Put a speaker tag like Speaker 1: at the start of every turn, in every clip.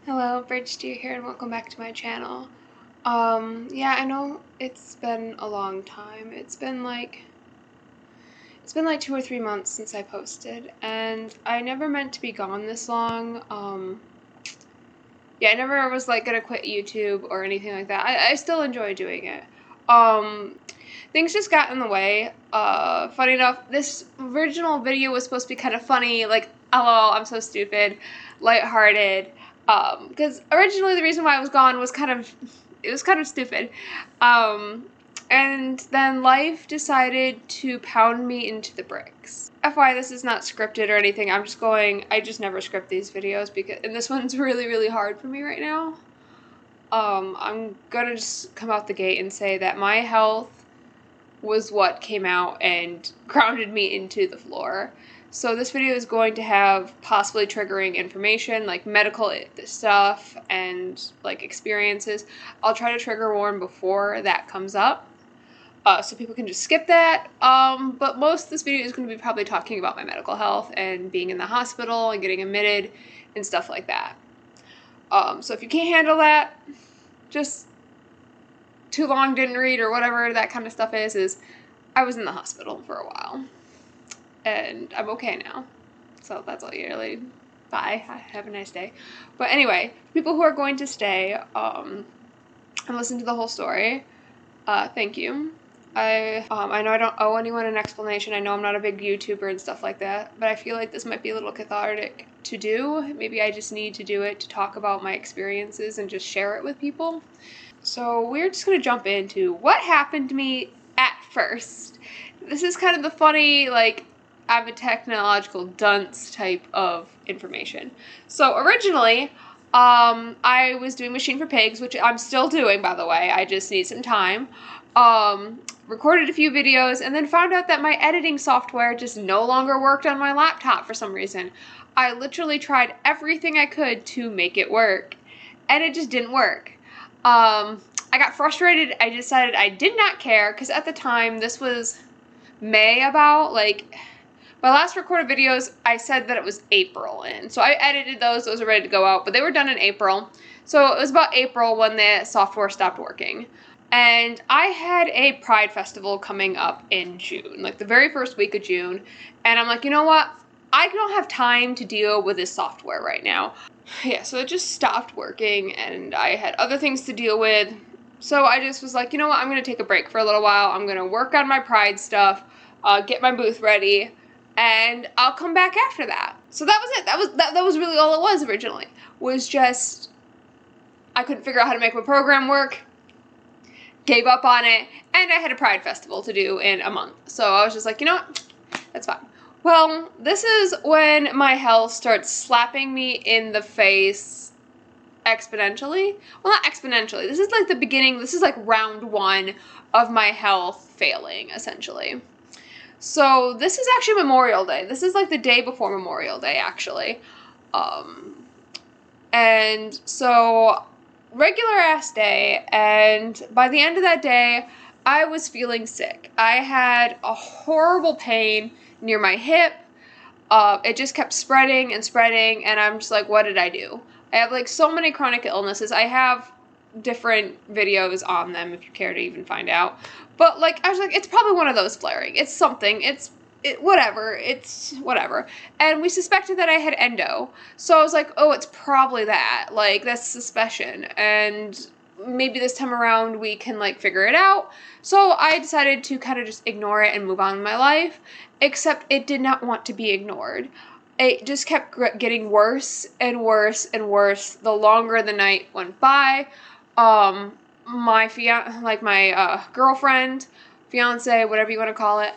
Speaker 1: Hello, Bridge Deer here, and welcome back to my channel. Yeah, I know it's been a long time. It's been like 2 or 3 months since I posted, and I never meant to be gone this long. Yeah, I never was like gonna quit YouTube or anything like that. I still enjoy doing it. Things just got in the way. Funny enough, this original video was supposed to be kind of funny, like, lol, I'm so stupid, lighthearted. Because originally the reason why I was gone was it was kind of stupid. And then life decided to pound me into the bricks. FYI, this is not scripted or anything. I just never script these videos and this one's really, really hard for me right now. I'm gonna just come out the gate and say that my health was what came out and grounded me into the floor. So this video is going to have possibly triggering information like medical stuff and like experiences. I'll try to trigger warn before that comes up, so people can just skip that. But most of this video is going to be probably talking about my medical health and being in the hospital and getting admitted and stuff like that. So if you can't handle that, just too long didn't read or whatever that kind of stuff is I was in the hospital for a while. And I'm okay now. So that's all you really. Bye. Have a nice day. But anyway, people who are going to stay and listen to the whole story, thank you. I know I don't owe anyone an explanation. I know I'm not a big YouTuber and stuff like that, but I feel like this might be a little cathartic to do. Maybe I just need to do it to talk about my experiences and just share it with people. So we're just going to jump into what happened to me at first. This is kind of the funny, like, I'm a technological dunce type of information. So originally, I was doing Machine for Pigs, which I'm still doing, by the way. I just need some time. Recorded a few videos, and then found out that my editing software just no longer worked on my laptop for some reason. I literally tried everything I could to make it work, and it just didn't work. I got frustrated. I decided I did not care, because at the time, this was May about, like, my last recorded videos, I said that it was April in. So I edited those are ready to go out, but they were done in April. So it was about April when the software stopped working. And I had a Pride Festival coming up in June, like the very first week of June. And I'm like, you know what? I don't have time to deal with this software right now. Yeah, so it just stopped working, and I had other things to deal with. So I just was like, you know what? I'm going to take a break for a little while. I'm going to work on my Pride stuff, get my booth ready, and I'll come back after that. So that was it. That was really all it was originally. Was just I couldn't figure out how to make my program work. Gave up on it, and I had a Pride Festival to do in a month. So I was just like, you know what? That's fine. Well, this is when my health starts slapping me in the face exponentially. Well, not exponentially. This is like the beginning. This is like round one of my health failing, essentially. So this is actually Memorial Day. This is like the day before Memorial Day, actually. And so regular ass day, and by the end of that day, I was feeling sick. I had a horrible pain near my hip. It just kept spreading and spreading, and I'm just like, what did I do? I have like so many chronic illnesses. I have different videos on them if you care to even find out. But like, I was like, it's probably one of those flaring. It's something. Whatever. It's whatever. And we suspected that I had endo. So I was like, oh, it's probably that. Like, that's suspicion. And maybe this time around we can like figure it out. So I decided to kind of just ignore it and move on with my life. Except it did not want to be ignored. It just kept getting worse and worse and worse the longer the night went by. My girlfriend, fiance, whatever you want to call it,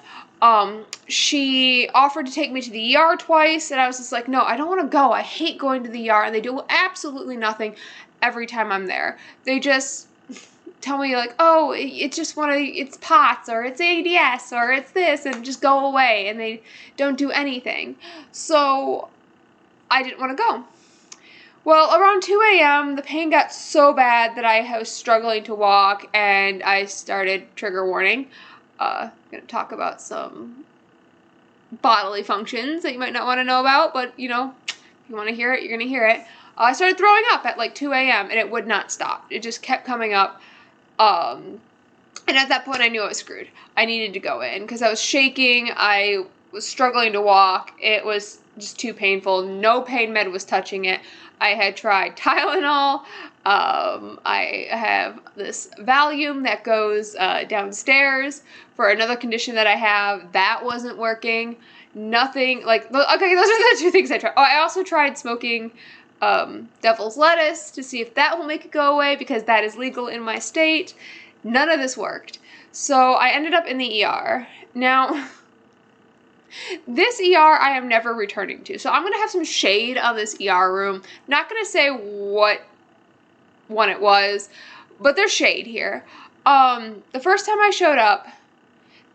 Speaker 1: she offered to take me to the ER twice, and I was just like, no, I don't want to go. I hate going to the ER, and they do absolutely nothing every time I'm there. They just tell me like, oh, it's POTS, or it's ADS, or it's this, and just go away, and they don't do anything. So I didn't want to go. Well, around 2 a.m., the pain got so bad that I was struggling to walk, and I started trigger warning. I'm going to talk about some bodily functions that you might not want to know about, but, you know, if you want to hear it, you're going to hear it. I started throwing up at like 2 a.m. and it would not stop. It just kept coming up. And at that point, I knew I was screwed. I needed to go in because I was shaking. I was struggling to walk. It was just too painful. No pain med was touching it. I had tried Tylenol. I have this Valium that goes downstairs for another condition that I have. That wasn't working. Nothing, like, okay, those are the two things I tried. Oh, I also tried smoking devil's lettuce to see if that will make it go away because that is legal in my state. None of this worked. So I ended up in the ER. Now, this ER I am never returning to. So I'm going to have some shade on this ER room. Not going to say what one it was, but there's shade here. The first time I showed up,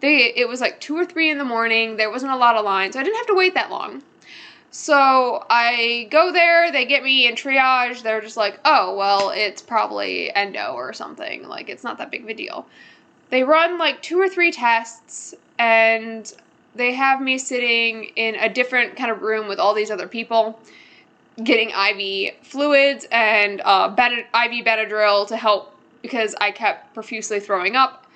Speaker 1: it was like 2 or 3 in the morning. There wasn't a lot of line, so I didn't have to wait that long. So I go there, they get me in triage, they're just like, oh, well, it's probably endo or something, like, it's not that big of a deal. They run like 2 or 3 tests, and they have me sitting in a different kind of room with all these other people, getting IV fluids and IV Benadryl to help, because I kept profusely throwing up.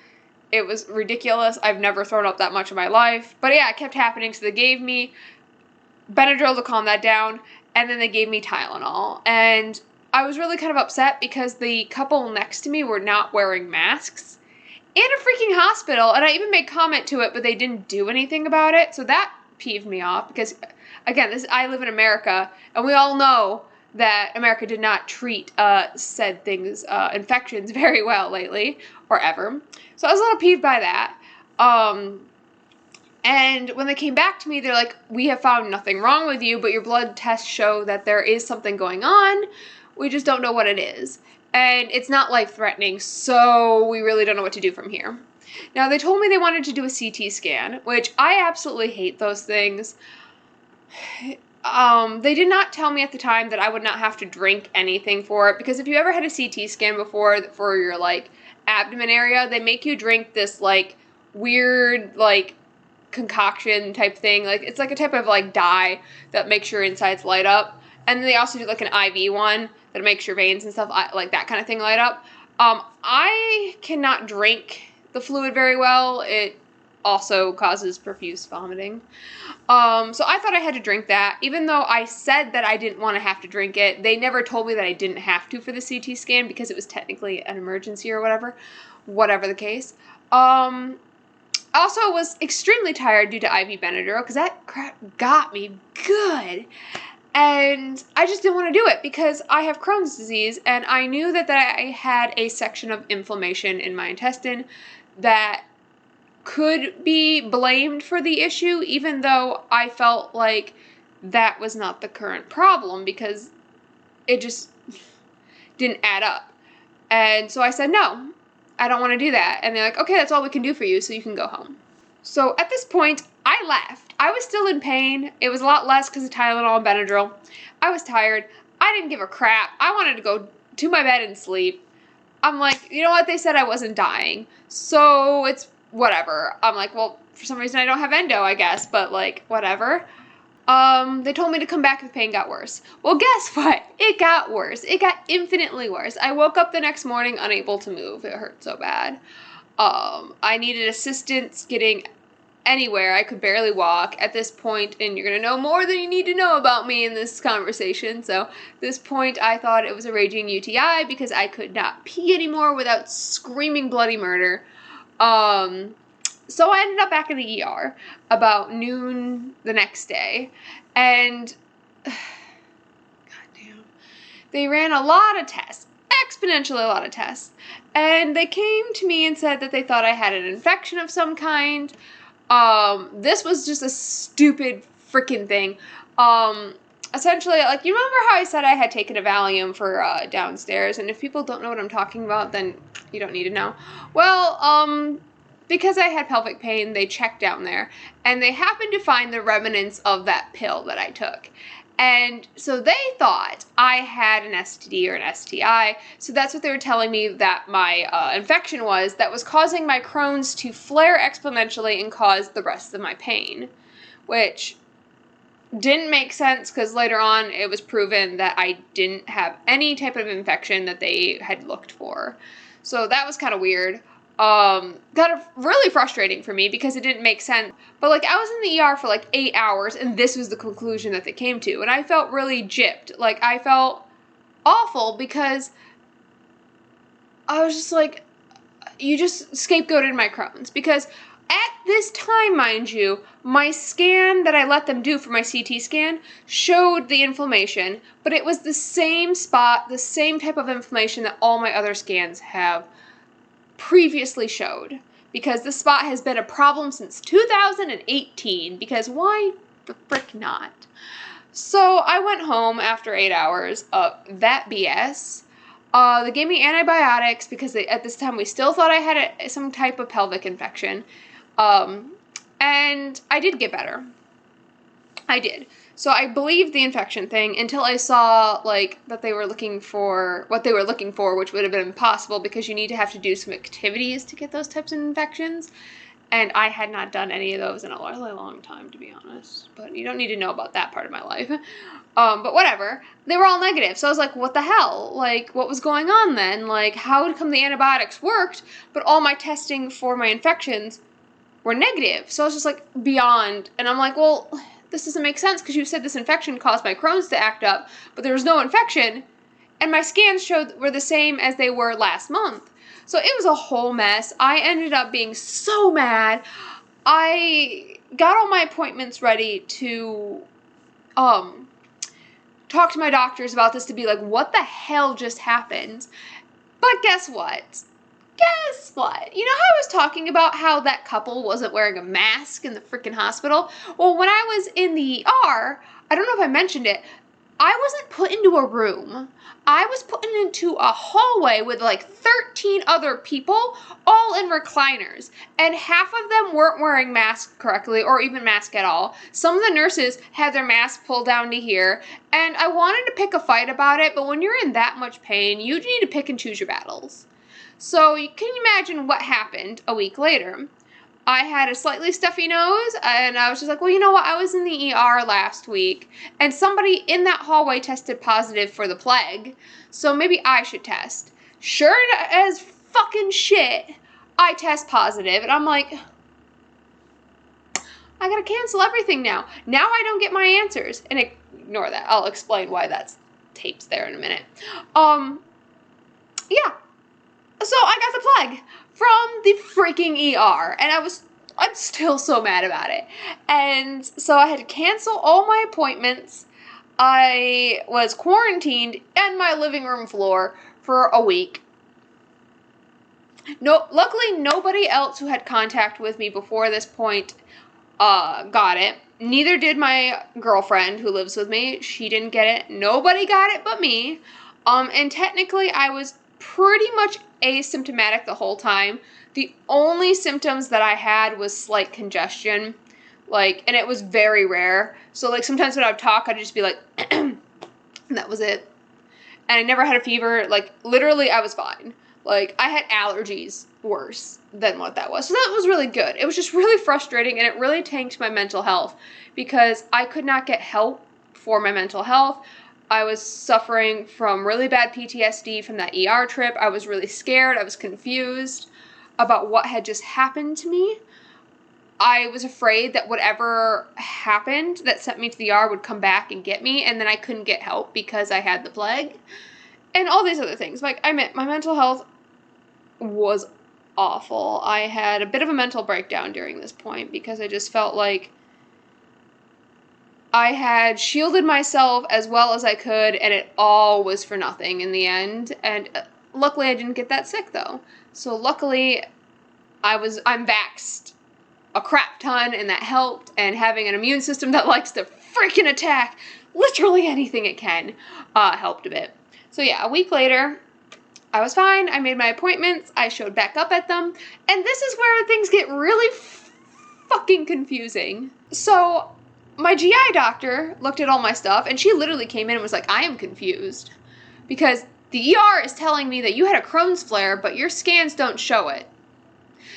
Speaker 1: It was ridiculous. I've never thrown up that much in my life, but yeah, it kept happening, so they gave me Benadryl to calm that down, and then they gave me Tylenol. And I was really kind of upset because the couple next to me were not wearing masks in a freaking hospital, and I even made comment to it, but they didn't do anything about it, so that peeved me off because, again, I live in America, and we all know that America did not treat said things, infections very well lately, or ever. So I was a little peeved by that. And when they came back to me, they're like, we have found nothing wrong with you, but your blood tests show that there is something going on. We just don't know what it is. And it's not life-threatening, so we really don't know what to do from here. Now, they told me they wanted to do a CT scan, which I absolutely hate those things. They did not tell me at the time that I would not have to drink anything for it, because if you ever had a CT scan before for your, like, abdomen area, they make you drink this, like, weird, like, concoction type thing. Like, it's like a type of, like, dye that makes your insides light up. And then they also do, like, an IV one that makes your veins and stuff, like, that kind of thing light up. I cannot drink the fluid very well. It also causes profuse vomiting. So I thought I had to drink that. Even though I said that I didn't want to have to drink it, they never told me that I didn't have to for the CT scan because it was technically an emergency or whatever the case. Also was extremely tired due to IV Benadryl because that crap got me good. And I just didn't want to do it because I have Crohn's disease, and I knew that I had a section of inflammation in my intestine that could be blamed for the issue, even though I felt like that was not the current problem because it just didn't add up. And so I said, no, I don't want to do that. And they're like, okay, that's all we can do for you, so you can go home. So at this point, I left. I was still in pain. It was a lot less because of Tylenol and Benadryl. I was tired. I didn't give a crap. I wanted to go to my bed and sleep. I'm like, you know what? They said I wasn't dying, so it's whatever. I'm like, well, for some reason I don't have endo, I guess, but like, whatever. They told me to come back if the pain got worse. Well, guess what? It got worse. It got infinitely worse. I woke up the next morning unable to move. It hurt so bad. I needed assistance getting anywhere. I could barely walk at this point, and you're going to know more than you need to know about me in this conversation. So at this point, I thought it was a raging UTI because I could not pee anymore without screaming bloody murder. So I ended up back in the ER about noon the next day, and goddamn, they ran a lot of tests, exponentially a lot of tests, and they came to me and said that they thought I had an infection of some kind. This was just a stupid freaking thing. Essentially, like, you remember how I said I had taken a Valium for, downstairs, and if people don't know what I'm talking about, then you don't need to know. Well, because I had pelvic pain, they checked down there, and they happened to find the remnants of that pill that I took. And so they thought I had an STD or an STI, so that's what they were telling me that my infection was that was causing my Crohn's to flare exponentially and cause the rest of my pain, which didn't make sense because later on it was proven that I didn't have any type of infection that they had looked for. So that was kind of weird. Kind of really frustrating for me because it didn't make sense. But like I was in the ER for like 8 hours and this was the conclusion that they came to. And I felt really gypped. Like I felt awful because I was just like, you just scapegoated my Crohn's. Because at this time, mind you, my scan that I let them do for my CT scan showed the inflammation, but it was the same spot, the same type of inflammation that all my other scans have previously showed. Because this spot has been a problem since 2018, because why the frick not? So I went home after 8 hours of that BS. They gave me antibiotics because at this time we still thought I had some type of pelvic infection. And I did get better. I did. So I believed the infection thing until I saw, like, that they were looking for what they were looking for, which would have been impossible because you need to have to do some activities to get those types of infections. And I had not done any of those in a really long time, to be honest. But you don't need to know about that part of my life. But whatever. They were all negative. So I was like, what the hell? Like, what was going on then? Like, how come the antibiotics worked, but all my testing for my infections were negative? So I was just like, beyond. And I'm like, well, this doesn't make sense because you said this infection caused my Crohn's to act up, but there was no infection. And my scans showed were the same as they were last month. So it was a whole mess. I ended up being so mad. I got all my appointments ready to talk to my doctors about this, to be like, what the hell just happened? But guess what? Guess what? You know how I was talking about how that couple wasn't wearing a mask in the freaking hospital? Well, when I was in the ER, I don't know if I mentioned it, I wasn't put into a room. I was put into a hallway with like 13 other people, all in recliners. And half of them weren't wearing masks correctly, or even masks at all. Some of the nurses had their masks pulled down to here. And I wanted to pick a fight about it, but when you're in that much pain, you need to pick and choose your battles. So you can imagine what happened a week later. I had a slightly stuffy nose, and I was just like, well, you know what? I was in the ER last week, and somebody in that hallway tested positive for the plague, so maybe I should test. Sure as fucking shit, I test positive, and I'm like, I gotta cancel everything now. Now I don't get my answers. And ignore that. I'll explain why that's tapes there in a minute. Yeah. So I got the plague from the freaking ER, and I'm still so mad about it. And so I had to cancel all my appointments. I was quarantined in my living room floor for a week. No, luckily nobody else who had contact with me before this point got it. Neither did my girlfriend who lives with me. She didn't get it. Nobody got it but me. And technically I was pretty much asymptomatic the whole time. The only symptoms that I had was slight congestion, and it was very rare. So sometimes when I would talk, I'd just be like, and that was it. And I never had a fever. Literally I was fine. I had allergies worse than what that was. So that was really good. It was just really frustrating, and it really tanked my mental health because I could not get help for my mental health. I was suffering from really bad PTSD from that ER trip. I was really scared. I was confused about what had just happened to me. I was afraid that whatever happened that sent me to the ER would come back and get me, and then I couldn't get help because I had the plague. And all these other things. My mental health was awful. I had a bit of a mental breakdown during this point because I just felt like I had shielded myself as well as I could, and it all was for nothing in the end. And luckily I didn't get that sick though. So luckily I'm vaxxed a crap ton, and that helped, and having an immune system that likes to freaking attack literally anything it can helped a bit. So yeah, a week later, I was fine. I made my appointments. I showed back up at them. And this is where things get really fucking confusing. So my GI doctor looked at all my stuff, and she literally came in and was like, I am confused. Because the ER is telling me that you had a Crohn's flare, but your scans don't show it.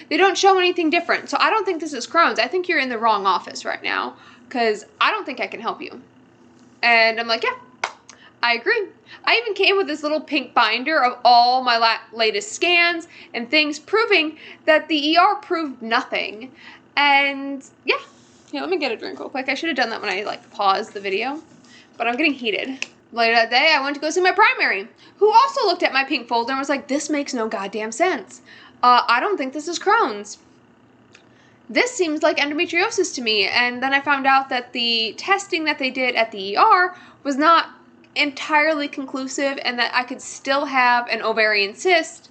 Speaker 1: They don't show anything different. So I don't think this is Crohn's. I think you're in the wrong office right now. because I don't think I can help you. And I'm like, yeah, I agree. I even came with this little pink binder of all my latest scans and things proving that the ER proved nothing. And yeah, here, let me get a drink real quick. I should have done that when I like paused the video, but I'm getting heated. Later that day, I went to go see my primary, who also looked at my pink folder and was like, this makes no goddamn sense. I don't think this is Crohn's. This seems like endometriosis to me. And then I found out that the testing that they did at the ER was not entirely conclusive, and that I could still have an ovarian cyst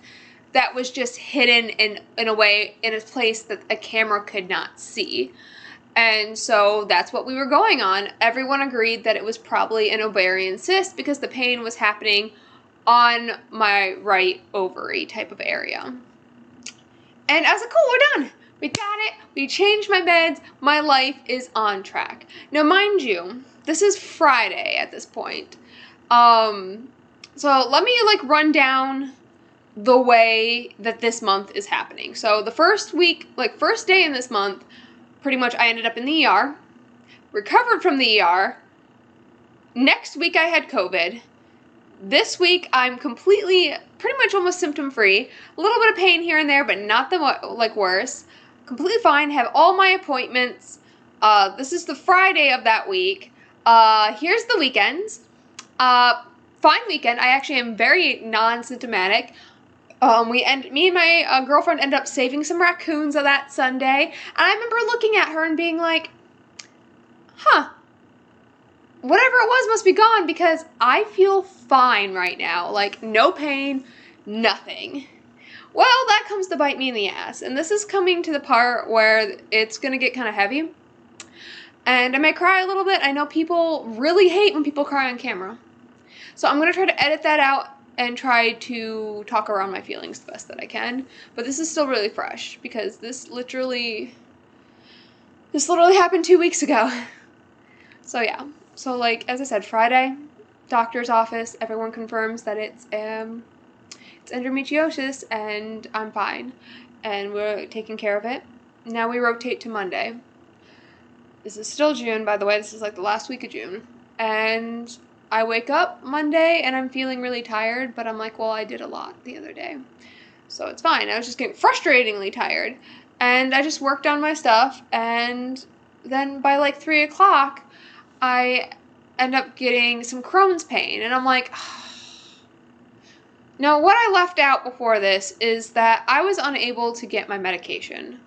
Speaker 1: that was just hidden in a way, in a place that a camera could not see. And so that's what we were going on. Everyone agreed that it was probably an ovarian cyst because the pain was happening on my right ovary type of area. And I was like, cool, we're done. We got it. We changed my meds. My life is on track. Now, mind you, this is Friday at this point. So let me like run down the way that this month is happening. So the first week, like first day in this month, pretty much I ended up in the ER, recovered from the ER. Next week I had COVID. This week I'm completely, pretty much almost symptom free. A little bit of pain here and there, but not the like worse. Completely fine. Have all my appointments. This is the Friday of that week. Here's the weekends. Fine weekend. I actually am very non-symptomatic. Me and my girlfriend ended up saving some raccoons on that Sunday. And I remember looking at her and being like, huh, whatever it was must be gone, because I feel fine right now. Like, no pain, nothing. Well, that comes to bite me in the ass. And this is coming to the part where it's going to get kind of heavy. And I may cry a little bit. I know people really hate when people cry on camera. So I'm going to try to edit that out and try to talk around my feelings the best that I can. But this is still really fresh because this literally happened 2 weeks ago. So yeah. So like, as I said, Friday, doctor's office, everyone confirms that it's endometriosis and I'm fine. And we're taking care of it. Now we rotate to Monday. This is still June, by the way. This is like the last week of June. And I wake up Monday and I'm feeling really tired, but I'm like, well, I did a lot the other day, so it's fine. I was just getting frustratingly tired, and I just worked on my stuff, and then by like 3 o'clock, I end up getting some Crohn's pain, and I'm like, Now, what I left out before this is that I was unable to get my medication.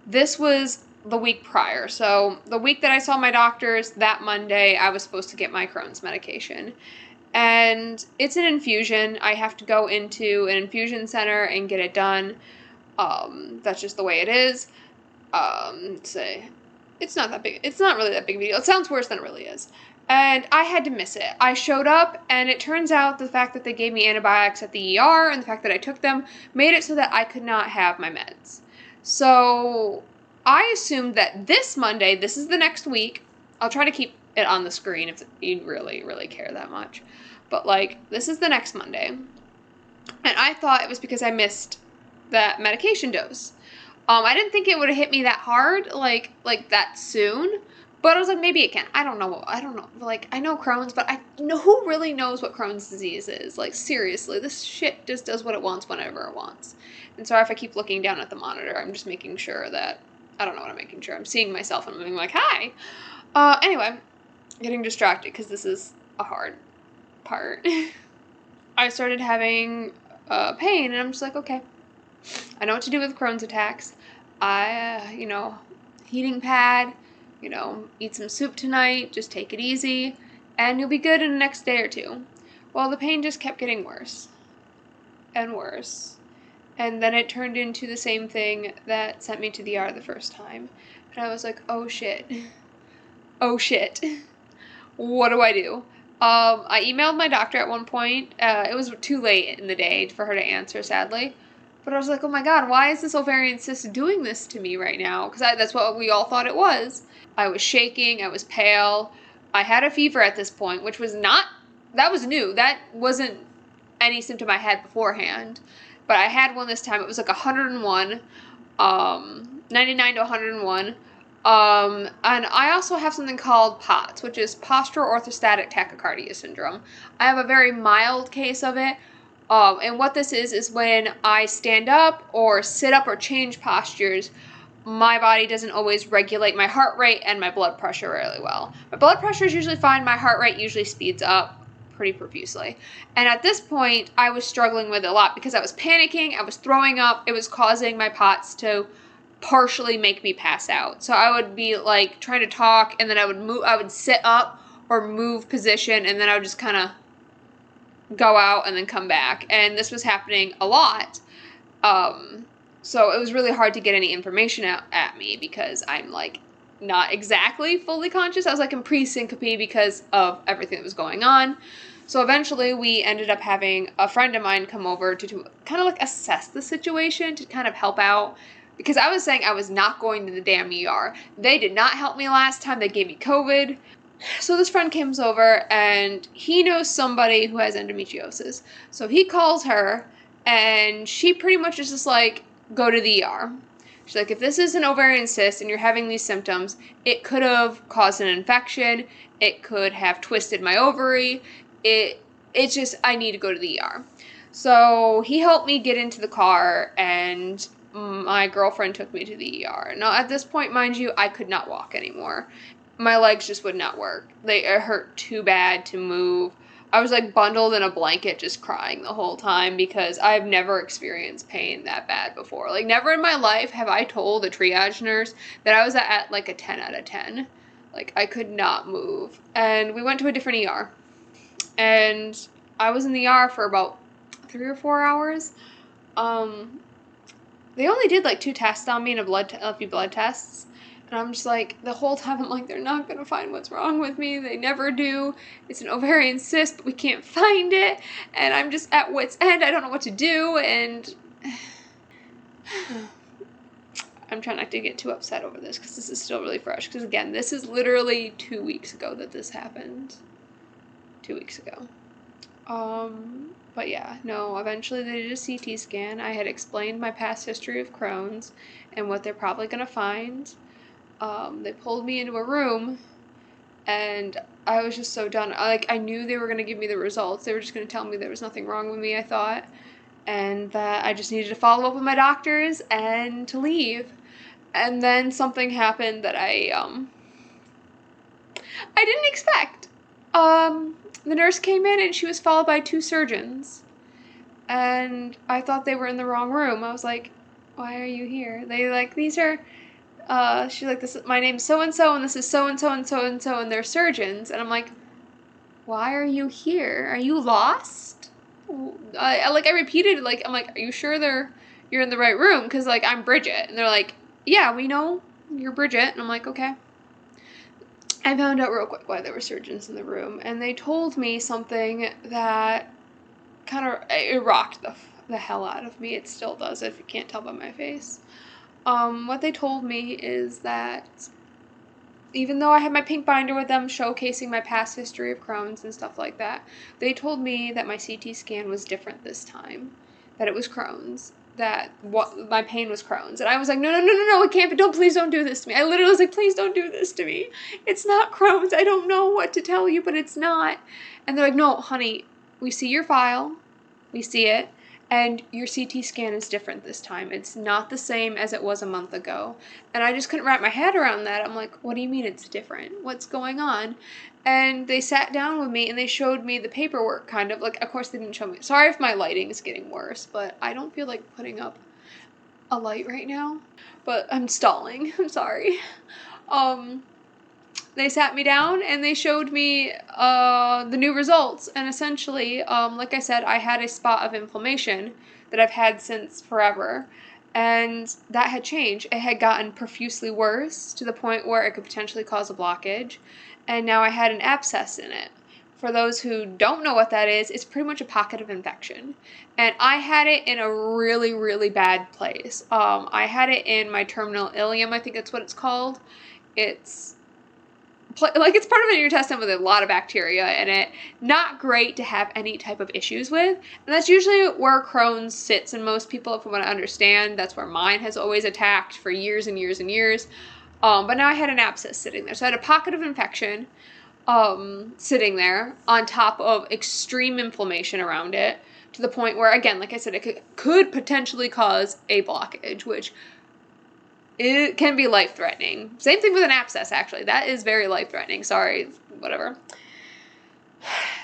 Speaker 1: This was the week prior. So the week that I saw my doctors, that Monday, I was supposed to get my Crohn's medication. And it's an infusion. I have to go into an infusion center and get it done. That's just the way it is. It's not that big. It's not really that big of a deal. It sounds worse than it really is. And I had to miss it. I showed up, and it turns out the fact that they gave me antibiotics at the ER and the fact that I took them made it so that I could not have my meds. So I assumed that this Monday, this is the next week. I'll try to keep it on the screen if you really, really care that much. But, like, this is the next Monday. And I thought it was because I missed that medication dose. I didn't think it would have hit me that hard, like that soon. But I was like, maybe it can. I don't know. Like, I know Crohn's, but I know who really knows what Crohn's disease is. Like, seriously, this shit just does what it wants whenever it wants. And sorry if I keep looking down at the monitor. I'm just making sure that, I don't know what I'm making sure. I'm seeing myself and I'm being like, hi. Anyway, getting distracted because this is a hard part. I started having pain, and I'm just like, okay. I know what to do with Crohn's attacks. Heating pad. Eat some soup tonight, just take it easy, and you'll be good in the next day or two. Well, the pain just kept getting worse and worse. And then it turned into the same thing that sent me to the ER the first time. And I was like, oh shit. Oh shit. What do I do? I emailed my doctor at one point. It was too late in the day for her to answer, sadly. But I was like, oh my god, why is this ovarian cyst doing this to me right now? Because that's what we all thought it was. I was shaking, I was pale, I had a fever at this point, which was that was new. That wasn't any symptom I had beforehand. But I had one this time. It was like 101, 99 to 101. And I also have something called POTS, which is postural orthostatic tachycardia syndrome. I have a very mild case of it. And what this is when I stand up or sit up or change postures, my body doesn't always regulate my heart rate and my blood pressure really well. My blood pressure is usually fine. My heart rate usually speeds up pretty profusely. And at this point, I was struggling with it a lot because I was panicking, I was throwing up, it was causing my POTS to partially make me pass out. So I would be like trying to talk, and then I would sit up or move position, and then I would just kind of go out and then come back. And this was happening a lot. So it was really hard to get any information out at me because I'm like not exactly fully conscious. I was like in pre-syncope because of everything that was going on. So eventually we ended up having a friend of mine come over to kind of like assess the situation, to kind of help out, because I was saying I was not going to the damn ER. They did not help me last time. They gave me COVID. So this friend comes over, and he knows somebody who has endometriosis. So he calls her, and she pretty much is just like, go to the ER. She's like, if this is an ovarian cyst and you're having these symptoms, it could have caused an infection. It could have twisted my ovary. It's just, I need to go to the ER. So he helped me get into the car, and my girlfriend took me to the ER. Now, at this point, mind you, I could not walk anymore. My legs just would not work. It hurt too bad to move. I was like bundled in a blanket just crying the whole time because I've never experienced pain that bad before. Like, never in my life have I told a triage nurse that I was at like a 10 out of 10. Like, I could not move. And we went to a different ER. And I was in the ER for about 3 or 4 hours. They only did like 2 tests on me and a few blood tests. And I'm just like, the whole time I'm like, they're not going to find what's wrong with me. They never do. It's an ovarian cyst, but we can't find it. And I'm just at wit's end. I don't know what to do. And I'm trying not to get too upset over this because this is still really fresh. Because again, this is literally 2 weeks ago that this happened. 2 weeks ago. But yeah, no, eventually they did a CT scan. I had explained my past history of Crohn's and what they're probably going to find. They pulled me into a room, and I was just so done. I knew they were going to give me the results. They were just going to tell me there was nothing wrong with me, I thought, and that I just needed to follow up with my doctors and to leave. And then something happened that I didn't expect. The nurse came in, and she was followed by 2 surgeons, and I thought they were in the wrong room. I was like, why are you here? They like, these are... she's like, this is, my name's so-and-so, and this is so-and-so and so-and-so, and they're surgeons. And I'm like, why are you here? Are you lost? I repeated, like, I'm like, are you sure you're in the right room? Because, like, I'm Bridget. And they're like, yeah, we know you're Bridget. And I'm like, okay. I found out real quick why there were surgeons in the room. And they told me something that kind of, it rocked the hell out of me. It still does, if you can't tell by my face. What they told me is that even though I had my pink binder with them showcasing my past history of Crohn's and stuff like that, they told me that my CT scan was different this time, that it was Crohn's, that my pain was Crohn's. And I was like, no, it can't be, please don't do this to me. I literally was like, please don't do this to me. It's not Crohn's. I don't know what to tell you, but it's not. And they're like, no, honey, we see your file, we see it. And your CT scan is different this time. It's not the same as it was a month ago. And I just couldn't wrap my head around that. I'm like, what do you mean it's different? What's going on? And they sat down with me and they showed me the paperwork, kind of. Like, of course they didn't show me. Sorry if my lighting is getting worse, but I don't feel like putting up a light right now. But I'm stalling. I'm sorry. They sat me down and they showed me the new results. And essentially, like I said, I had a spot of inflammation that I've had since forever. And that had changed. It had gotten profusely worse to the point where it could potentially cause a blockage. And now I had an abscess in it. For those who don't know what that is, it's pretty much a pocket of infection. And I had it in a really, really bad place. I had it in my terminal ileum, I think that's what it's called. It's part of an intestine with a lot of bacteria in it. Not great to have any type of issues with. And that's usually where Crohn's sits in most people, if you want to understand. That's where mine has always attacked for years and years and years. But now I had an abscess sitting there. So I had a pocket of infection sitting there on top of extreme inflammation around it, to the point where, again, like I said, it could potentially cause a blockage, which it can be life-threatening. Same thing with an abscess, actually. That is very life-threatening. Sorry, whatever.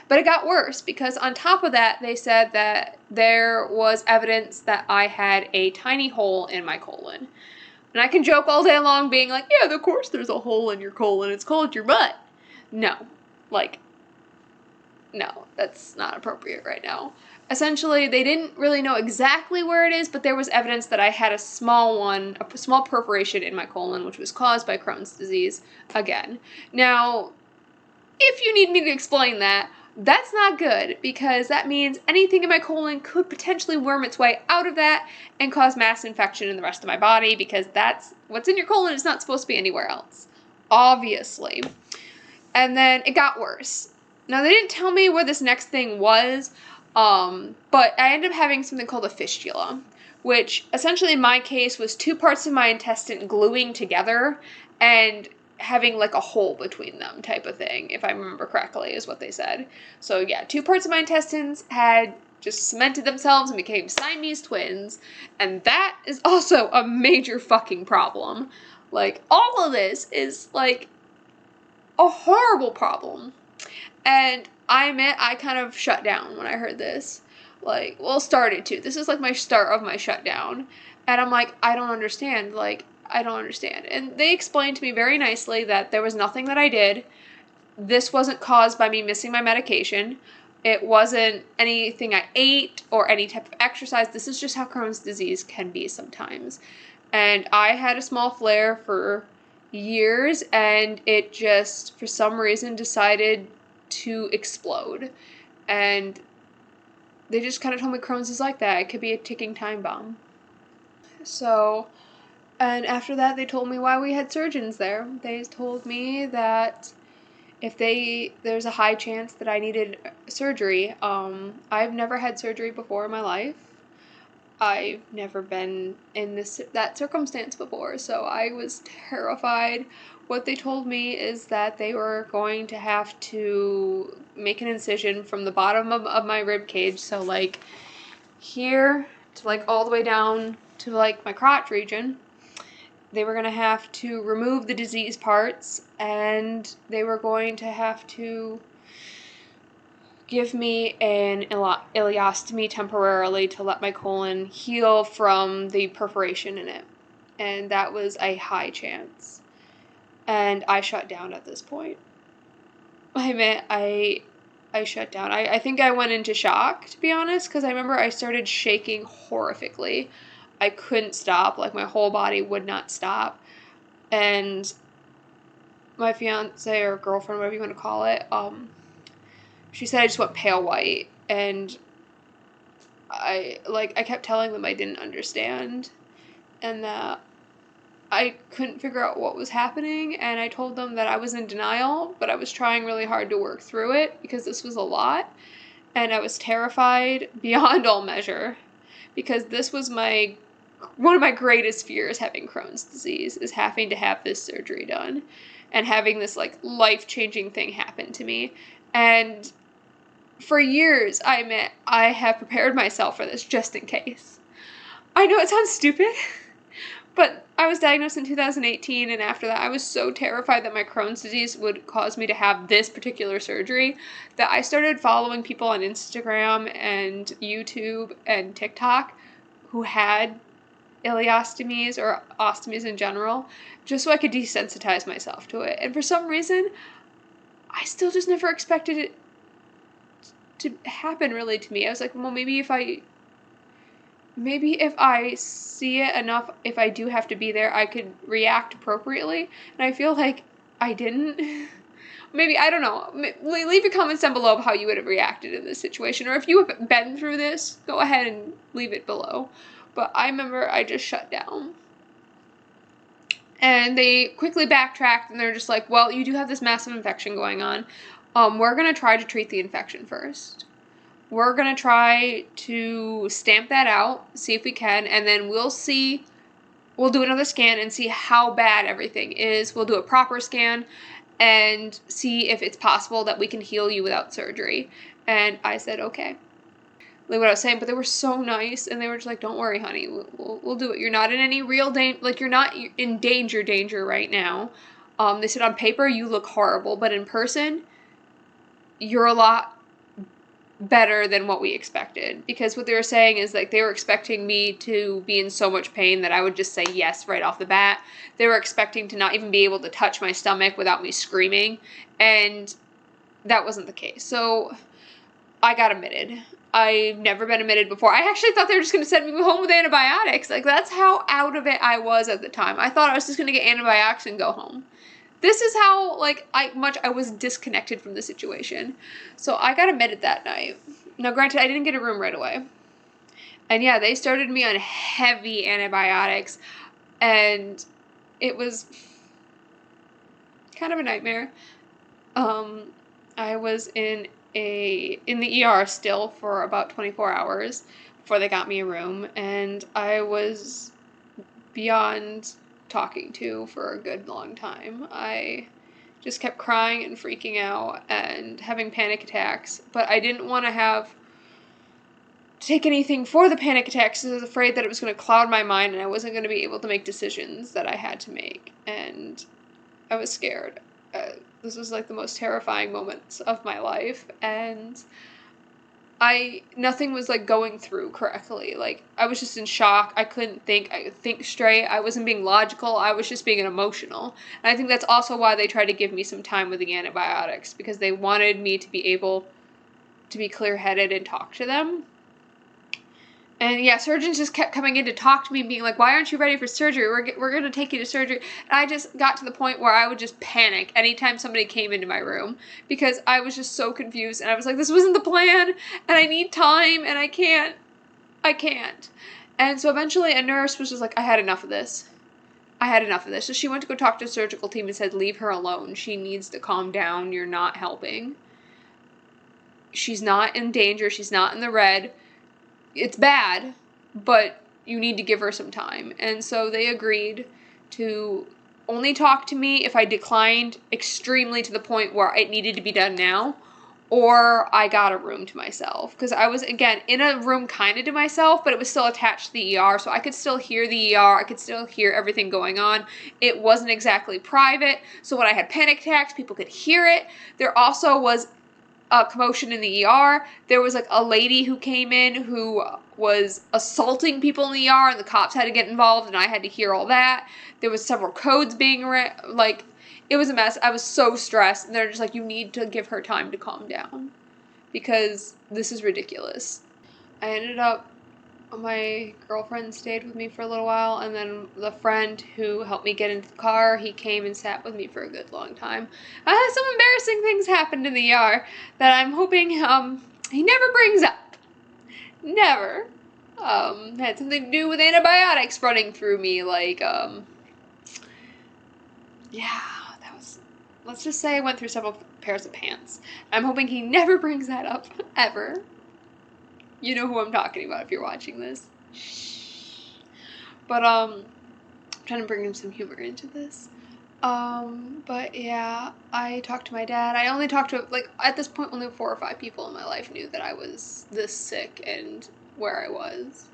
Speaker 1: But it got worse, because on top of that, they said that there was evidence that I had a tiny hole in my colon. And I can joke all day long being like, yeah, of course there's a hole in your colon. It's called your butt. No. Like, no, that's not appropriate right now. Essentially, they didn't really know exactly where it is, but there was evidence that I had a small perforation in my colon, which was caused by Crohn's disease again. Now, if you need me to explain that, that's not good, because that means anything in my colon could potentially worm its way out of that and cause mass infection in the rest of my body, because that's what's in your colon is not supposed to be anywhere else, obviously. And then it got worse. Now, they didn't tell me where this next thing was, but I ended up having something called a fistula, which essentially in my case was 2 parts of my intestine gluing together and having like a hole between them type of thing, if I remember correctly, is what they said. So yeah, 2 parts of my intestines had just cemented themselves and became Siamese twins, and that is also a major fucking problem. Like, all of this is like a horrible problem. And I admit, I kind of shut down when I heard this. Like, well, started to. This is like my start of my shutdown. And I'm like, I don't understand. Like, I don't understand. And they explained to me very nicely that there was nothing that I did. This wasn't caused by me missing my medication. It wasn't anything I ate or any type of exercise. This is just how Crohn's disease can be sometimes. And I had a small flare for years, and it just, for some reason, decided to explode. And they just kind of told me Crohn's is like that. It could be a ticking time bomb. So, and after that, they told me why we had surgeons there. They told me that if there's a high chance that I needed surgery. I've never had surgery before in my life. I've never been in that circumstance before, so I was terrified. What they told me is that they were going to have to make an incision from the bottom of my rib cage, so like here to like all the way down to like my crotch region. They were going to have to remove the diseased parts, and they were going to have to give me an ileostomy temporarily to let my colon heal from the perforation in it. And that was a high chance. And I shut down at this point. I admit, I shut down. I think I went into shock, to be honest, because I remember I started shaking horrifically. I couldn't stop. Like, my whole body would not stop. And my fiance or girlfriend, whatever you want to call it, she said I just went pale white, and I kept telling them I didn't understand, and that I couldn't figure out what was happening, and I told them that I was in denial, but I was trying really hard to work through it, because this was a lot, and I was terrified beyond all measure, because this was one of my greatest fears, having Crohn's disease, is having to have this surgery done, and having this, like, life-changing thing happen to me. And for years, I admit, I have prepared myself for this just in case. I know it sounds stupid, but I was diagnosed in 2018, and after that, I was so terrified that my Crohn's disease would cause me to have this particular surgery that I started following people on Instagram and YouTube and TikTok who had ileostomies or ostomies in general, just so I could desensitize myself to it. And for some reason, I still just never expected it to happen really to me. I was like, well, maybe if I see it enough, if I do have to be there, I could react appropriately. And I feel like I didn't. Maybe, I don't know. Leave your comments down below of how you would have reacted in this situation. Or if you have been through this, go ahead and leave it below. But I remember I just shut down. And they quickly backtracked, and they're just like, well, you do have this massive infection going on. We're going to try to treat the infection first. We're going to try to stamp that out, see if we can, and then we'll see we'll do another scan and see how bad everything is. We'll do a proper scan and see if it's possible that we can heal you without surgery. And I said, okay. Like what I was saying, but they were so nice, and they were just like, don't worry, honey, we'll do it. You're not in any real danger, like, you're not in danger right now. They said on paper, you look horrible, but in person, you're a lot better than what we expected. Because what they were saying is, like, they were expecting me to be in so much pain that I would just say yes right off the bat. They were expecting to not even be able to touch my stomach without me screaming, and that wasn't the case. So I got admitted. I've never been admitted before. I actually thought they were just going to send me home with antibiotics. Like, that's how out of it I was at the time. I thought I was just going to get antibiotics and go home. This is how, like, much I was disconnected from the situation. So I got admitted that night. Now, granted, I didn't get a room right away. And yeah, they started me on heavy antibiotics. And it was kind of a nightmare. I was in the ER still for about 24 hours before they got me a room. And I was beyond talking to for a good long time. I just kept crying and freaking out and having panic attacks, but I didn't want to take anything for the panic attacks because I was afraid that it was going to cloud my mind and I wasn't going to be able to make decisions that I had to make, and I was scared. This was like the most terrifying moments of my life, and nothing was like going through correctly. Like, I was just in shock. I couldn't think straight. I wasn't being logical. I was just being emotional. And I think that's also why they tried to give me some time with the antibiotics, because they wanted me to be able to be clear-headed and talk to them. And yeah, surgeons just kept coming in to talk to me, being like, why aren't you ready for surgery? We're going to take you to surgery. And I just got to the point where I would just panic anytime somebody came into my room, because I was just so confused. And I was like, this wasn't the plan, and I need time, and I can't. And so eventually a nurse was just like, I had enough of this. So she went to go talk to the surgical team and said, leave her alone. She needs to calm down. You're not helping. She's not in danger. She's not in the red. It's bad, but you need to give her some time. And so they agreed to only talk to me if I declined extremely to the point where it needed to be done now, or I got a room to myself. Because I was, again, in a room kind of to myself, but it was still attached to the ER, so I could still hear the ER. I could still hear everything going on. It wasn't exactly private, so when I had panic attacks, people could hear it. There also was a commotion in the ER. There was like a lady who came in who was assaulting people in the ER, and the cops had to get involved, and I had to hear all that. There was several codes being like, it was a mess. I was so stressed, and they're just like, you need to give her time to calm down, because this is ridiculous. I ended up, my girlfriend stayed with me for a little while, and then the friend who helped me get into the car, he came and sat with me for a good long time. I had some embarrassing things happened in the ER that I'm hoping he never brings up. Never. Had something to do with antibiotics running through me, like, yeah, that was, let's just say I went through several pairs of pants. I'm hoping he never brings that up, ever. You know who I'm talking about if you're watching this. But, I'm trying to bring him some humor into this. But yeah, I talked to my dad. I only talked to, like, at this point, only 4 or 5 people in my life knew that I was this sick and where I was.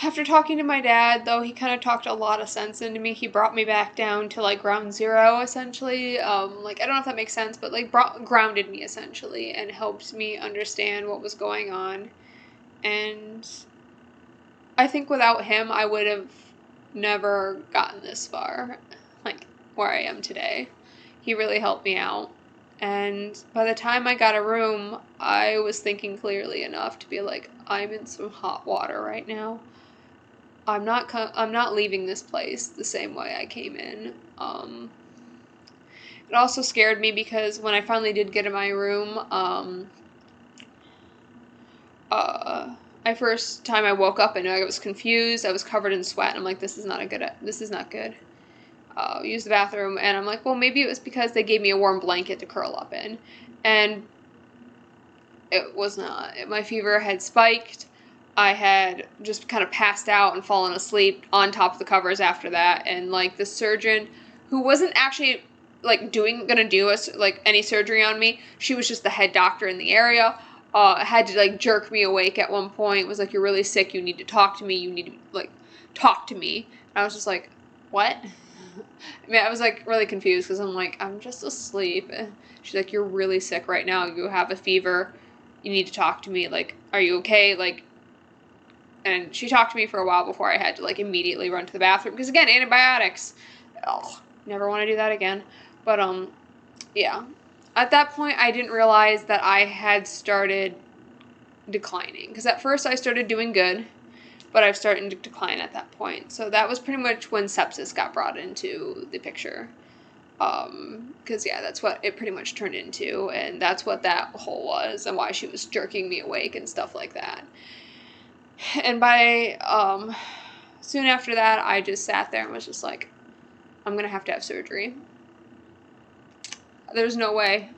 Speaker 1: After talking to my dad, though, he kind of talked a lot of sense into me. He brought me back down to, like, ground zero, essentially. Like, I don't know if that makes sense, but, like, grounded me, essentially, and helped me understand what was going on. And I think without him, I would have never gotten this far, like, where I am today. He really helped me out. And by the time I got a room, I was thinking clearly enough to be like, I'm in some hot water right now. I'm not leaving this place the same way I came in. It also scared me because when I finally did get in my room, first time I woke up and I was confused. I was covered in sweat, and I'm like, this is not good. Use the bathroom, and I'm like, well, maybe it was because they gave me a warm blanket to curl up in, and it was not. My fever had spiked. I had just kind of passed out and fallen asleep on top of the covers after that. And like the surgeon, who wasn't actually like gonna do us like any surgery on me, she was just the head doctor in the area. Had to like jerk me awake at one point. Was like, "You're really sick. You need to talk to me. You need to like talk to me." And I was just like, "What?" I mean, I was like really confused because I'm like, "I'm just asleep." She's like, "You're really sick right now. You have a fever. You need to talk to me. Like, are you okay?" Like, and she talked to me for a while before I had to like immediately run to the bathroom because again, antibiotics. Oh, never want to do that again. But yeah. At that point, I didn't realize that I had started declining because at first I started doing good, but I've started to decline at that point. So that was pretty much when sepsis got brought into the picture. Because yeah, that's what it pretty much turned into, and that's what that hole was, and why she was jerking me awake and stuff like that. And by soon after that, I just sat there and was just like, I'm gonna have to have surgery. There's no way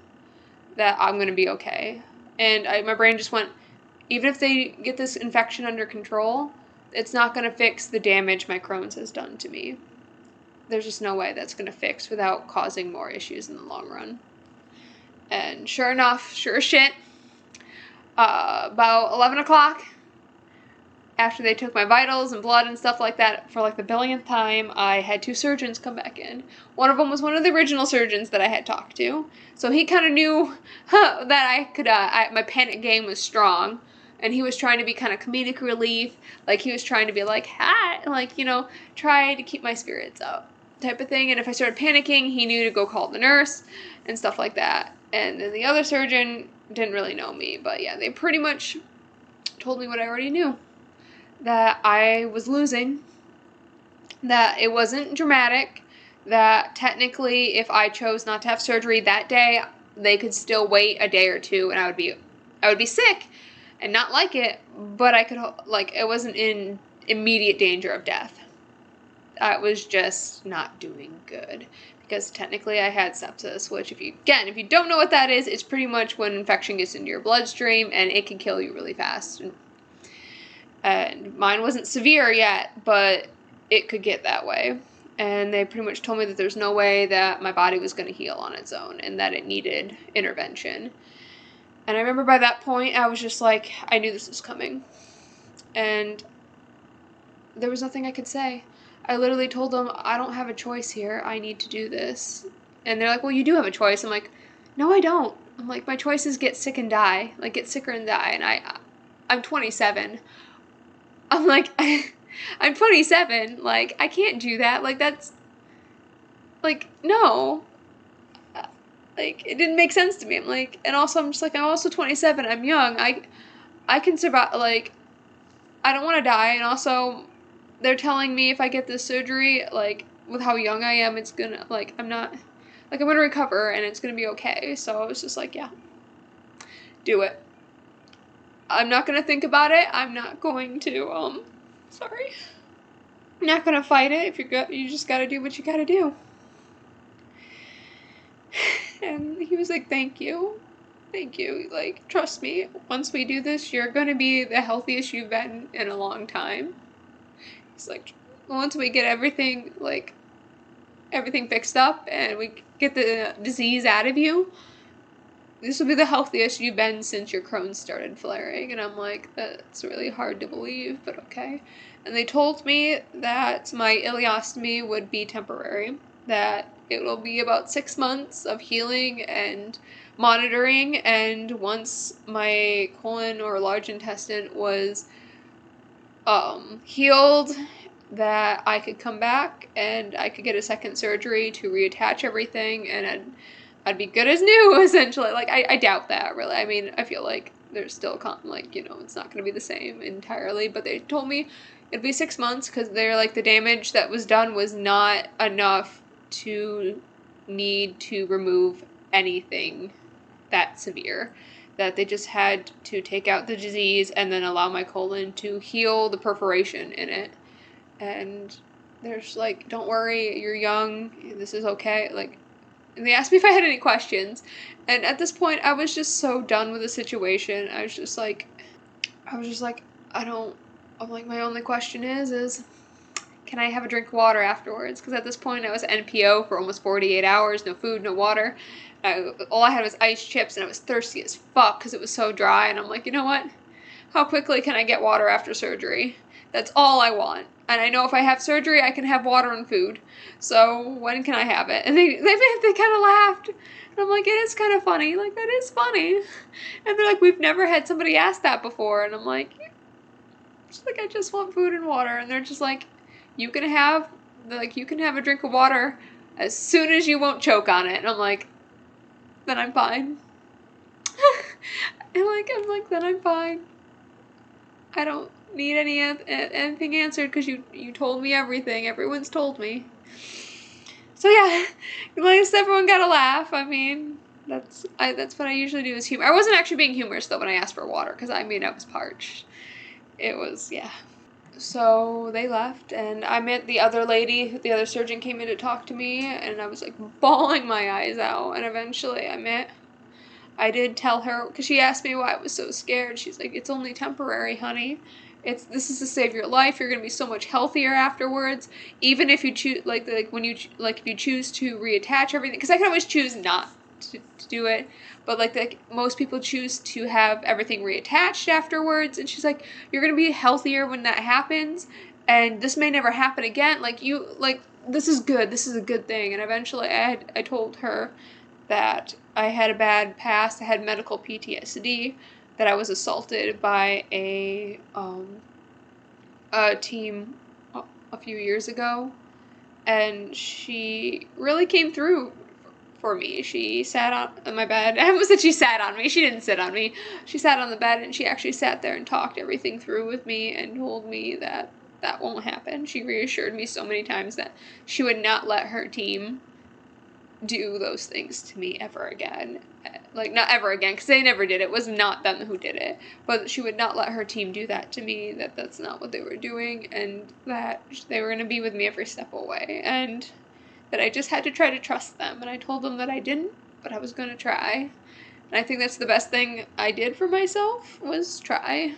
Speaker 1: that I'm gonna be okay. And my brain just went, even if they get this infection under control, it's not gonna fix the damage my Crohn's has done to me. There's just no way that's gonna fix without causing more issues in the long run. And sure enough, sure as shit, about 11 o'clock, after they took my vitals and blood and stuff like that for like the billionth time, I had 2 surgeons come back in. One of them was one of the original surgeons that I had talked to. So he kind of knew that I could, my panic game was strong. And he was trying to be kind of comedic relief. Like he was trying to be like, hi, like, you know, try to keep my spirits up type of thing. And if I started panicking, he knew to go call the nurse and stuff like that. And then the other surgeon didn't really know me. But yeah, they pretty much told me what I already knew. That I was losing, that it wasn't dramatic, that technically if I chose not to have surgery that day, they could still wait a day or two and I would be sick and not like it, but I could, like, it wasn't in immediate danger of death. I was just not doing good because technically I had sepsis, which if you don't know what that is, it's pretty much when infection gets into your bloodstream and it can kill you really fast. And mine wasn't severe yet, but it could get that way. And they pretty much told me that there's no way that my body was going to heal on its own and that it needed intervention. And I remember by that point, I was just like, I knew this was coming. And there was nothing I could say. I literally told them, I don't have a choice here. I need to do this. And they're like, well, you do have a choice. I'm like, no, I don't. I'm like, my choice is get sick and die. Like, get sicker and die. And I'm 27. I'm like, I'm 27, like, I can't do that, like, that's, like, no, like, it didn't make sense to me, I'm like, and also, I'm just like, I'm also 27, I'm young, I can survive, like, I don't want to die, and also, they're telling me if I get this surgery, like, with how young I am, it's gonna, like, I'm gonna recover, and it's gonna be okay, so I was just like, yeah, do it. I'm not gonna think about it. I'm not going to, sorry. I'm not gonna fight it. If you just gotta do what you gotta do. And he was like, thank you. Thank you. Like, trust me, once we do this, you're gonna be the healthiest you've been in a long time. He's like, once we get everything fixed up and we get the disease out of you, this will be the healthiest you've been since your Crohn's started flaring. And I'm like, that's really hard to believe, but okay. And they told me that my ileostomy would be temporary, that it will be about 6 months of healing and monitoring, and once my colon or large intestine was healed, that I could come back and I could get a second surgery to reattach everything, and I'd be good as new, essentially. Like, I doubt that, really. I mean, I feel like there's still, like, you know, it's not going to be the same entirely, but they told me it'd be 6 months because they're like, the damage that was done was not enough to need to remove anything that severe, that they just had to take out the disease and then allow my colon to heal the perforation in it. And they're just like, don't worry, you're young, this is okay, like, and they asked me if I had any questions, and at this point, I was just so done with the situation. I was just like, I'm like, my only question is, can I have a drink of water afterwards? Because at this point I was NPO for almost 48 hours, no food, no water. All I had was ice chips, and I was thirsty as fuck because it was so dry. And I'm like, you know what? How quickly can I get water after surgery? That's all I want. And I know if I have surgery, I can have water and food. So when can I have it? And they kind of laughed. And I'm like, it is kind of funny. Like, that is funny. And they're like, we've never had somebody ask that before. And I'm like, I just want food and water. And they're just like, you can have a drink of water as soon as you won't choke on it. And I'm like, then I'm fine. I'm like, then I'm fine. I don't need anything answered because you told me everything. Everyone's told me. So yeah, at least everyone got a laugh. I mean, that's what I usually do is humor. I wasn't actually being humorous though when I asked for water because I was parched. It was, yeah. So they left, and I met the other lady. The other surgeon came in to talk to me, and I was like bawling my eyes out. And eventually I did tell her, because she asked me why I was so scared. She's like, it's only temporary, honey. This is to save your life. You're going to be so much healthier afterwards. Even if you choose, if you choose to reattach everything, because I can always choose not to do it. But most people choose to have everything reattached afterwards. And she's like, you're going to be healthier when that happens. And this may never happen again. This is good. This is a good thing. And eventually I told her that I had a bad past. I had medical PTSD, that I was assaulted by a team a few years ago, and she really came through for me. She sat on my bed. I almost said she sat on me. She didn't sit on me. She sat on the bed, and she actually sat there and talked everything through with me and told me that won't happen. She reassured me so many times that she would not let her team do those things to me ever again. Not ever again, because they never did. It was not them who did it. But she would not let her team do that to me, that's not what they were doing, and that they were going to be with me every step of the way, and that I just had to try to trust them. And I told them that I didn't, but I was going to try. And I think that's the best thing I did for myself, was try.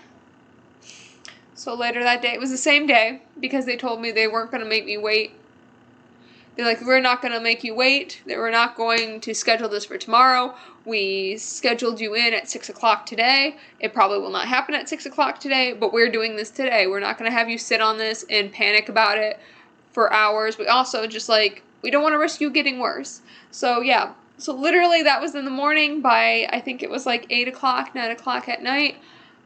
Speaker 1: So later that day, it was the same day, because they told me they weren't going to make me wait. They're like, we're not going to make you wait. We're not going to schedule this for tomorrow. We scheduled you in at 6 o'clock today. It probably will not happen at 6 o'clock today, but we're doing this today. We're not going to have you sit on this and panic about it for hours. We also we don't want to risk you getting worse. So yeah. So literally that was in the morning. By, I think it was 8 o'clock, 9 o'clock at night,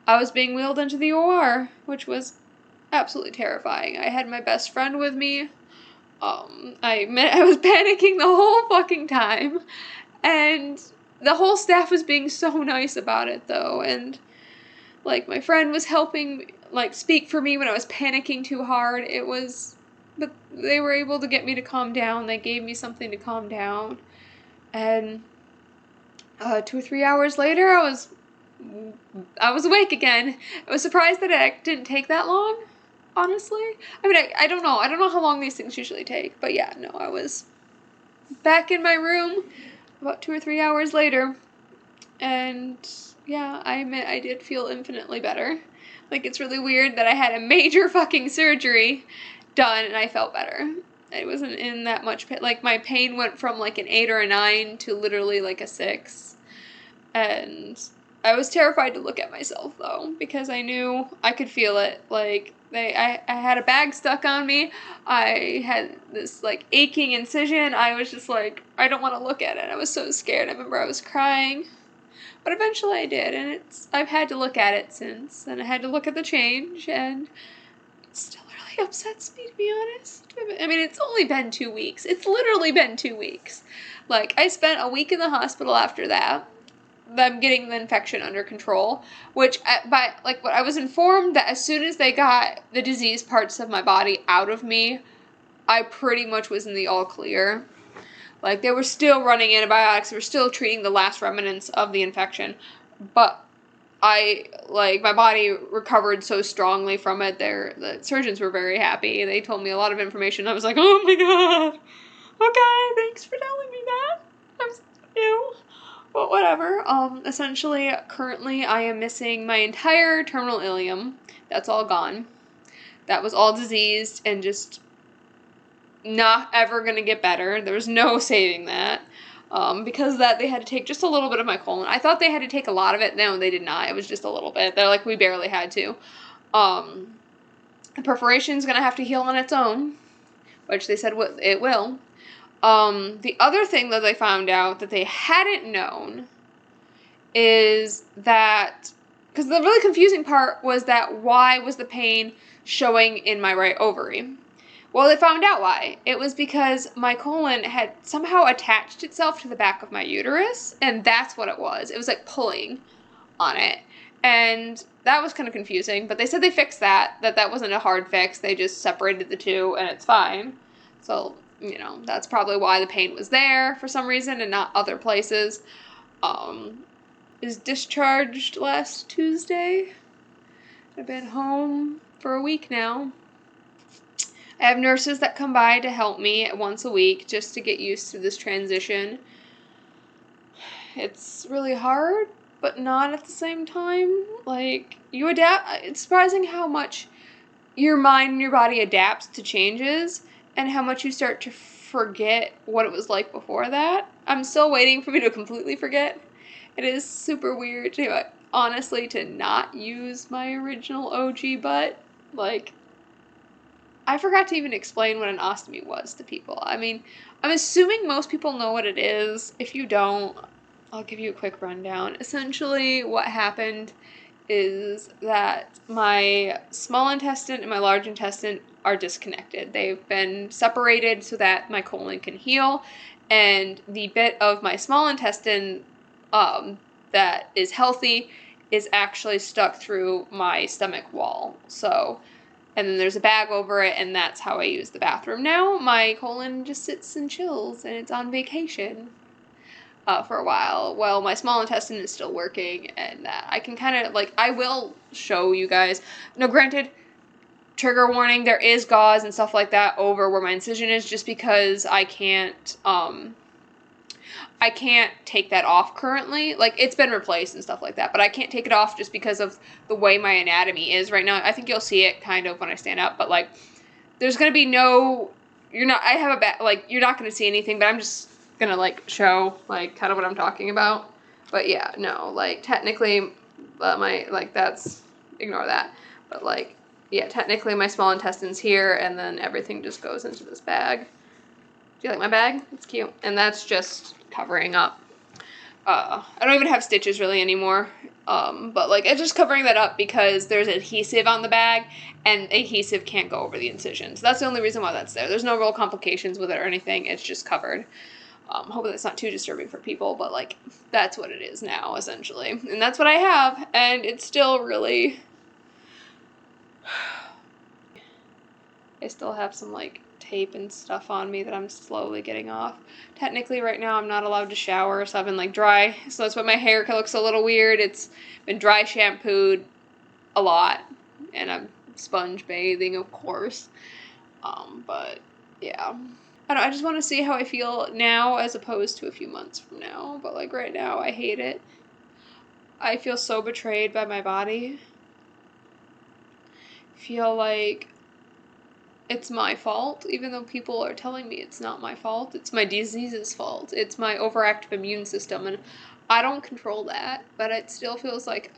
Speaker 1: I was being wheeled into the OR, which was absolutely terrifying. I had my best friend with me. I was panicking the whole fucking time, and the whole staff was being so nice about it though, and my friend was helping speak for me when I was panicking too hard. But they were able to get me to calm down. They gave me something to calm down, and 2 or 3 hours later I was awake again. I was surprised that it didn't take that long. Honestly, I don't know. I don't know how long these things usually take, but yeah, no, I was back in my room about 2 or 3 hours later, and yeah, I did feel infinitely better. It's really weird that I had a major fucking surgery done and I felt better. I wasn't in that much pain. My pain went from an 8 or a 9 to literally a 6, and I was terrified to look at myself though, because I knew I could feel it. I had a bag stuck on me. I had this aching incision. I was just I don't want to look at it. I was so scared. I remember I was crying, but eventually I did, and I've had to look at it since, and I had to look at the change, and it still really upsets me, to be honest. It's only been 2 weeks. It's literally been 2 weeks. I spent a week in the hospital after that. Them getting the infection under control, which what I was informed that as soon as they got the disease parts of my body out of me, I pretty much was in the all clear. They were still running antibiotics, they were still treating the last remnants of the infection, but my body recovered so strongly from it. The surgeons were very happy. They told me a lot of information. I was like, oh my god, okay, thanks for telling me that. I'm so new. But whatever. Essentially, currently I am missing my entire terminal ileum. That's all gone. That was all diseased and just not ever gonna get better. There was no saving that. Because of that, they had to take just a little bit of my colon. I thought they had to take a lot of it. No, they did not. It was just a little bit. They're like, we barely had to. The perforation's gonna have to heal on its own, which they said it will. The other thing that they found out that they hadn't known is that, because the really confusing part was that why was the pain showing in my right ovary? Well, they found out why. It was because my colon had somehow attached itself to the back of my uterus, and that's what it was. It was like pulling on it. And that was kind of confusing, but they said they fixed that wasn't a hard fix. They just separated the two, and it's fine. So, you know, that's probably why the pain was there for some reason and not other places. Is discharged last Tuesday. I've been home for a week now. I have nurses that come by to help me once a week just to get used to this transition. It's really hard, but not at the same time. Like, you adapt. It's surprising how much your mind and your body adapts to changes and how much you start to forget what it was like before that. I'm still waiting for me to completely forget. It is super weird to, honestly, to not use my original OG butt. Like, I forgot to even explain what an ostomy was to people. I mean, I'm assuming most people know what it is. If you don't, I'll give you a quick rundown. Essentially, what happened is that my small intestine and my large intestine are disconnected. They've been separated so that my colon can heal, and the bit of my small intestine that is healthy is actually stuck through my stomach wall. So, and then there's a bag over it, and that's how I use the bathroom now. My colon just sits and chills, and it's on vacation for a while. Well, my small intestine is still working, and I can kind of, like, I will show you guys. No, granted, trigger warning, there is gauze and stuff like that over where my incision is, just because I can't take that off currently. Like, it's been replaced and stuff like that, but I can't take it off just because of the way my anatomy is right now. I think you'll see it kind of when I stand up, but, like, there's going to be no, you're not going to see anything, but I'm just going to, like, show, like, kind of what I'm talking about. But, yeah, no, like, technically, ignore that. But, like, yeah, technically my small intestine's here, and then everything just goes into this bag. Do you like my bag? It's cute. And that's just covering up. I don't even have stitches really anymore. But, like, it's just covering that up because there's adhesive on the bag, and adhesive can't go over the incision. So that's the only reason why that's there. There's no real complications with it or anything. It's just covered. Hopefully that's not too disturbing for people, but, like, that's what it is now, essentially. And that's what I have, and it's still really... I still have some, like, tape and stuff on me that I'm slowly getting off. Technically, right now, I'm not allowed to shower, so I've been, like, dry. So that's why my hair looks a little weird. It's been dry shampooed a lot, and I'm sponge bathing, of course. But, yeah. I just want to see how I feel now as opposed to a few months from now. But, like, right now, I hate it. I feel so betrayed by my body. I feel like it's my fault, even though people are telling me it's not my fault. It's my disease's fault. It's my overactive immune system, and I don't control that, but it still feels like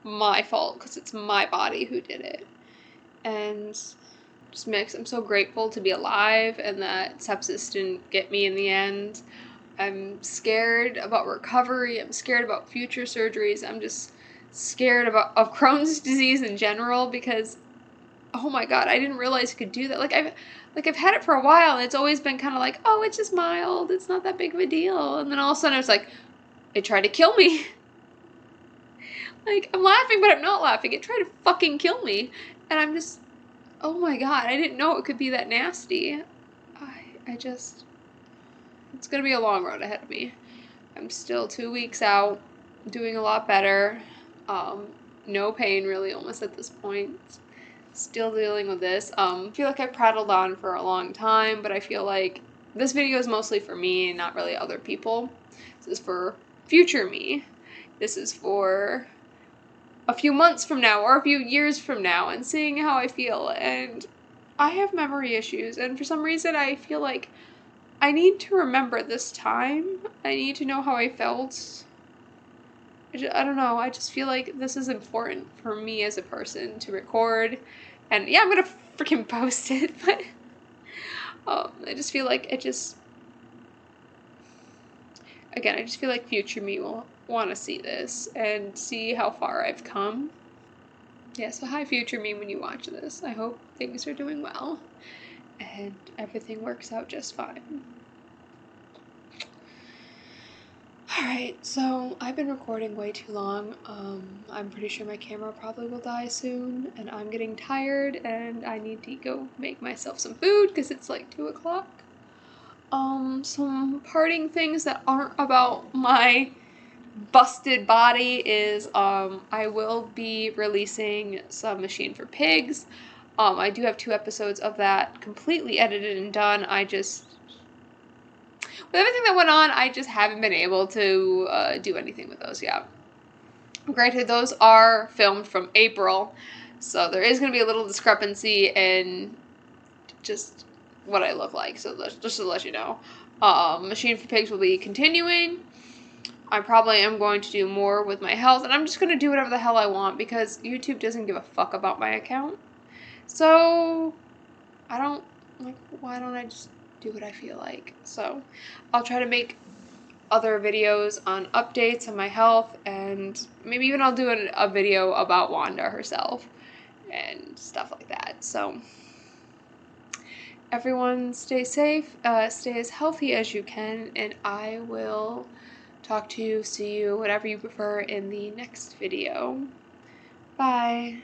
Speaker 1: my fault because it's my body who did it. And I'm so grateful to be alive and that sepsis didn't get me in the end. I'm scared about recovery. I'm scared about future surgeries. I'm just scared of Crohn's disease in general because, oh my god, I didn't realize you could do that. I've had it for a while, and it's always been kind of like, oh, it's just mild, it's not that big of a deal. And then all of a sudden it's like, it tried to kill me. Like, I'm laughing, but I'm not laughing. It tried to fucking kill me. And I'm just, oh my god, I didn't know it could be that nasty. It's gonna be a long road ahead of me. I'm still 2 weeks out, doing a lot better. No pain really almost at this point. Still dealing with this. I feel like I've prattled on for a long time, but I feel like this video is mostly for me and not really other people. This is for future me. This is for a few months from now or a few years from now and seeing how I feel. And I have memory issues, and for some reason I feel like I need to remember this time. I need to know how I felt. I don't know. I just feel like this is important for me as a person to record. And yeah, I'm gonna freaking post it, but I just feel like again, I just feel like future me will want to see this and see how far I've come. Yeah, so hi future me when you watch this. I hope things are doing well and everything works out just fine. Alright, so I've been recording way too long. I'm pretty sure my camera probably will die soon, and I'm getting tired, and I need to go make myself some food because it's like 2 o'clock. Some parting things that aren't about my busted body is I will be releasing some Machine for Pigs. I do have 2 episodes of that completely edited and done. With everything that went on, I just haven't been able to do anything with those yet. Granted, those are filmed from April, so there is going to be a little discrepancy in just what I look like, so just to let you know. Machine for Pigs will be continuing. I probably am going to do more with my health, and I'm just going to do whatever the hell I want because YouTube doesn't give a fuck about my account. So, why don't I just do what I feel like? So, I'll try to make other videos on updates on my health, and maybe even I'll do a video about Wanda herself and stuff like that. So, everyone stay safe, stay as healthy as you can, and I will talk to you, see you, whatever you prefer in the next video. Bye.